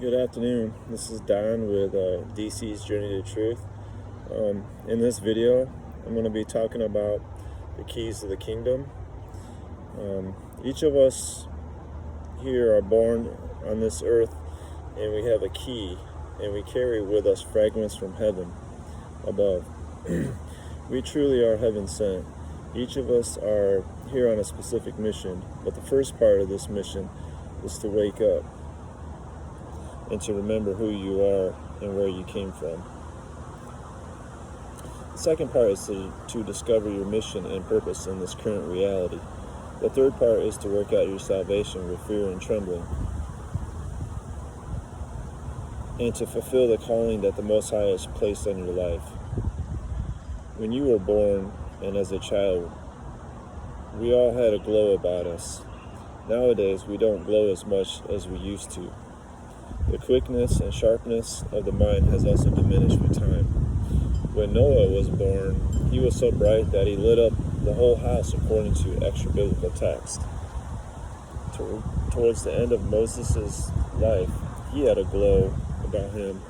Good afternoon. This is Don with DC's Journey to Truth. In this video, I'm going to be talking about the keys to the kingdom. Each of us here are born on this earth, and we have a key, and we carry with us fragments from heaven above. We truly are heaven sent. Each of us are here on a specific mission, but the first part of this mission is to wake up and to remember who you are and where you came from. The second part is to discover your mission and purpose in this current reality. The third part is to work out your salvation with fear and trembling, and to fulfill the calling that the Most High has placed on your life. When you were born and as a child, we all had a glow about us. Nowadays, we don't glow as much as we used to. The quickness and sharpness of the mind has also diminished with time. When Noah was born, he was so bright that he lit up the whole house according to extra-biblical text. Towards the end of Moses' life, he had a glow about him.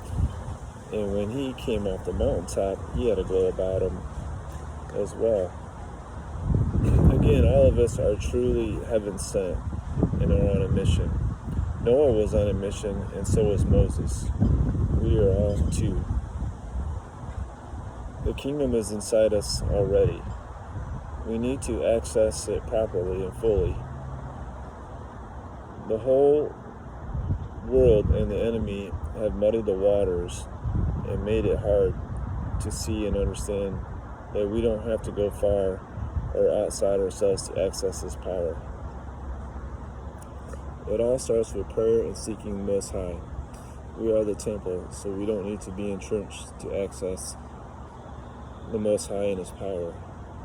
And when he came off the mountaintop, he had a glow about him as well. Again, all of us are truly heaven sent and are on a mission. Noah was on a mission, and so was Moses. We are all too. The kingdom is inside us already. We need to access it properly and fully. The whole world and the enemy have muddied the waters and made it hard to see and understand that we don't have to go far or outside ourselves to access this power. It all starts with prayer and seeking the Most High. We are the temple, so we don't need to be entrenched to access the Most High and His power.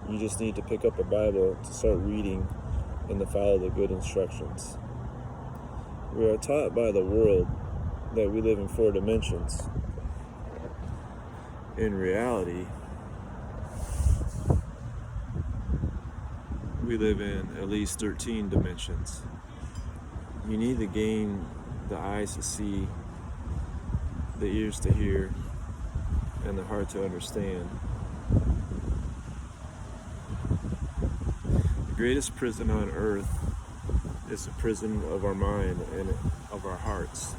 You just need to pick up a Bible to start reading and to follow the good instructions. We are taught by the world that we live in 4 dimensions. In reality, we live in at least 13 dimensions. You need to gain the eyes to see, the ears to hear, and the heart to understand. The greatest prison on earth is the prison of our mind and of our hearts.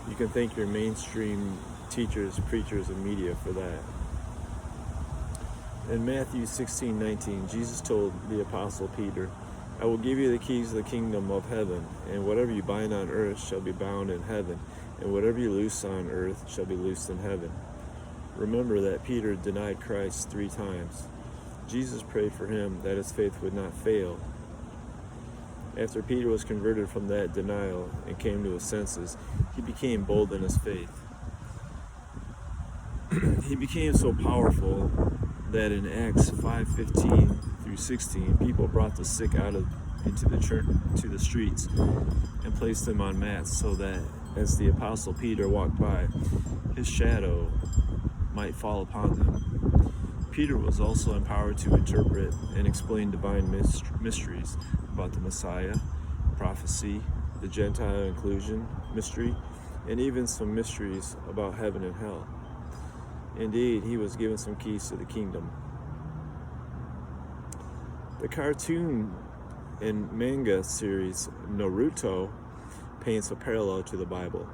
You can thank your mainstream teachers, preachers, and media for that. In Matthew 16:19, Jesus told the Apostle Peter, "I will give you the keys of the kingdom of heaven, and whatever you bind on earth shall be bound in heaven, and whatever you loose on earth shall be loosed in heaven." Remember that Peter denied Christ 3 times. Jesus prayed for him that his faith would not fail. After Peter was converted from that denial and came to his senses, he became bold in his faith. He became so powerful that in Acts 5:15 through 16, people brought the sick out into the streets and placed them on mats, so that as the Apostle Peter walked by, his shadow might fall upon them. Peter was also empowered to interpret and explain divine mysteries about the Messiah, prophecy, the Gentile inclusion mystery, and even some mysteries about heaven and hell. Indeed, he was given some keys to the kingdom. The cartoon and manga series Naruto paints a parallel to the Bible.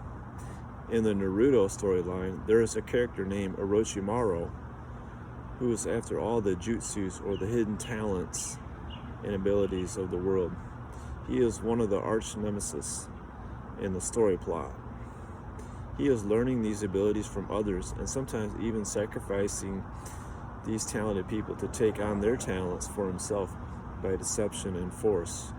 In the Naruto storyline, there is a character named Orochimaru who is after all the jutsus, or the hidden talents and abilities of the world. He is one of the arch nemesis in the story plot. He is learning these abilities from others, and sometimes even sacrificing these talented people to take on their talents for himself by deception and force.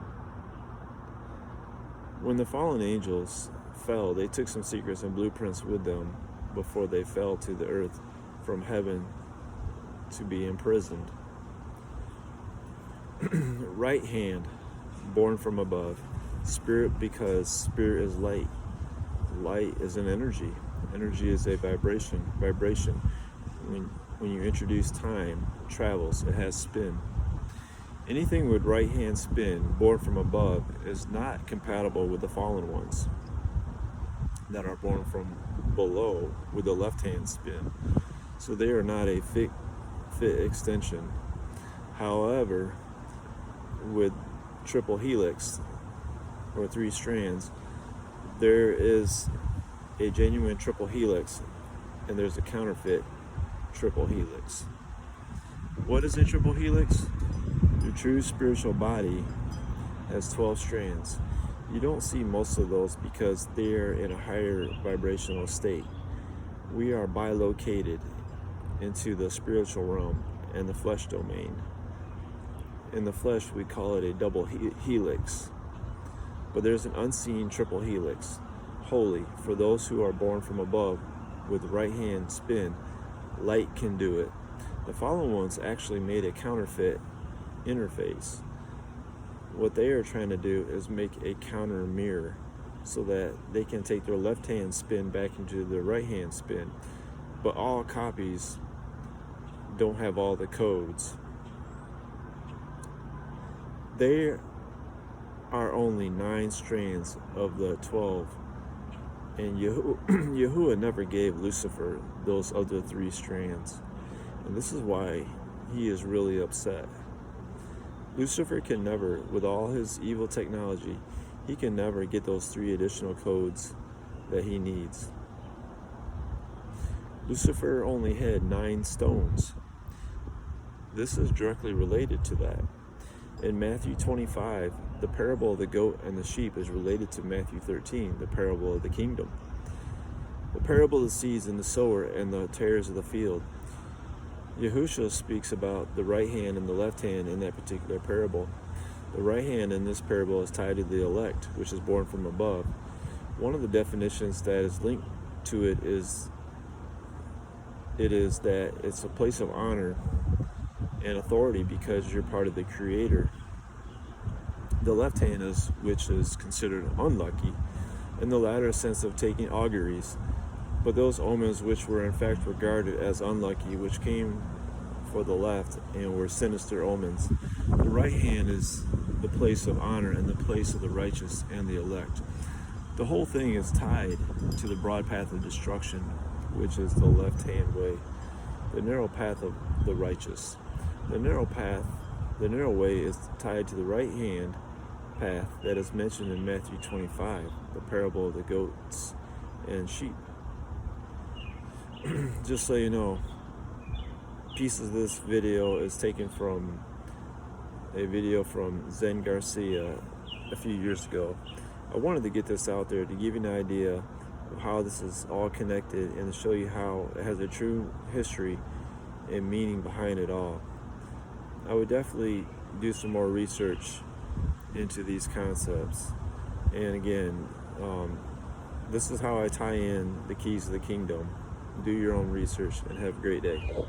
When the fallen angels fell, they took some secrets and blueprints with them before they fell to the earth from heaven to be imprisoned. Right hand, born from above. Spirit, because spirit is light. Light is an energy. Energy is a vibration. When you introduce time, it travels, it has spin. Anything with right hand spin, born from above, is not compatible with the fallen ones. that are born from below with the left hand spin. So they are not a fit extension. However, with triple helix or 3 strands, there is a genuine triple helix and there's a counterfeit triple helix. What is a triple helix? The true spiritual body has 12 strands. You don't see most of those because they are in a higher vibrational state. We are bilocated into the spiritual realm and the flesh domain. In the flesh, we call it a double helix. But there's an unseen triple helix, holy, for those who are born from above with the right hand spin. Light can do it. The fallen ones actually made a counterfeit interface. What they are trying to do is make a counter mirror so that they can take their left hand spin back into their right hand spin. But all copies don't have all the codes. There are only 9 strands of the 12, and Yahuwah never gave Lucifer those other 3 strands. And this is why he is really upset. Lucifer can never, with all his evil technology, he can never get those 3 additional codes that he needs. Lucifer only had 9 stones. This is directly related to that. In Matthew 25, the parable of the goat and the sheep is related to Matthew 13, the parable of the kingdom. The parable of the seeds and the sower and the tares of the field. Yahusha speaks about the right hand and the left hand in that particular parable. The right hand in this parable is tied to the elect, which is born from above. One of the definitions that is linked to it is that it's a place of honor and authority because you're part of the Creator. The left hand which is considered unlucky, in the latter sense of taking auguries, but those omens which were in fact regarded as unlucky, which came for the left and were sinister omens. The right hand is the place of honor and the place of the righteous and the elect. The whole thing is tied to the broad path of destruction, which is the left hand way, the narrow path of the righteous. The narrow way is tied to the right hand path that is mentioned in Matthew 25, the parable of the goats and sheep. Just so you know, pieces of this video is taken from a video from Zen Garcia a few years ago. I wanted to get this out there to give you an idea of how this is all connected and to show you how it has a true history and meaning behind it all. I would definitely do some more research into these concepts. And again, this is how I tie in the keys of the kingdom. Do your own research and have a great day.